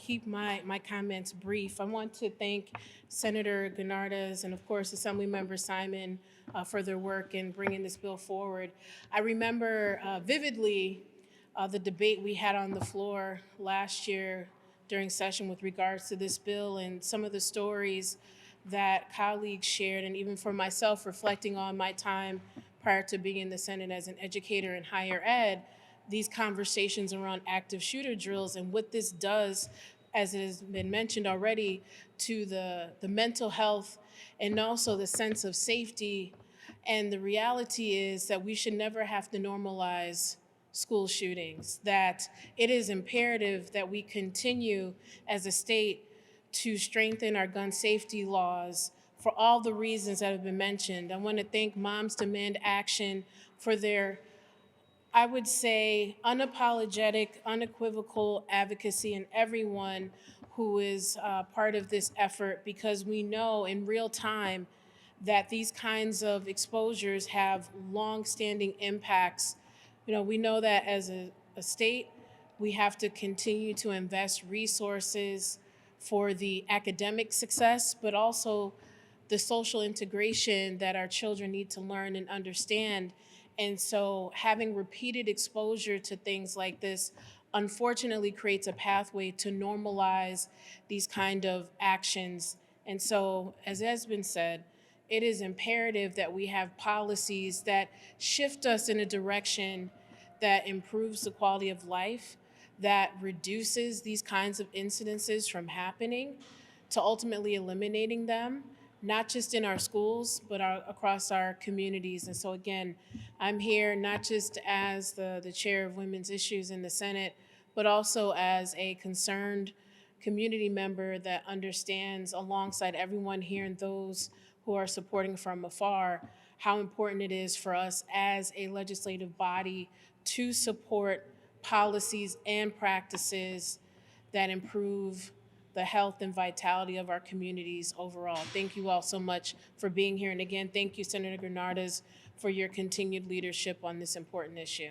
keep my comments brief. I want to thank Senator Gennardes and, of course, Assemblymember Simon for their work in bringing this bill forward. I remember vividly the debate we had on the floor last year during session with regards to this bill and some of the stories that colleagues shared, and even for myself, reflecting on my time prior to being in the Senate as an educator in higher ed, these conversations around active shooter drills and what this does, as it has been mentioned already, to the mental health and also the sense of safety. And the reality is that we should never have to normalize school shootings, that it is imperative that we continue as a state to strengthen our gun safety laws for all the reasons that have been mentioned. I want to thank Moms Demand Action for their, I would say, unapologetic, unequivocal advocacy, and everyone who is part of this effort, because we know in real time that these kinds of exposures have long-standing impacts. We know that as a state, we have to continue to invest resources for the academic success, but also the social integration that our children need to learn and understand. And so having repeated exposure to things like this unfortunately creates a pathway to normalize these kind of actions. And so, as has been said, it is imperative that we have policies that shift us in a direction that improves the quality of life, that reduces these kinds of incidences from happening, to ultimately eliminating them, not just in our schools, but across our communities. And so again, I'm here not just as the chair of women's issues in the Senate, but also as a concerned community member that understands, alongside everyone here and those who are supporting from afar, how important it is for us as a legislative body to support policies and practices that improve the health and vitality of our communities overall. Thank you all so much for being here. And again, thank you, Senator Gennardes, for your continued leadership on this important issue.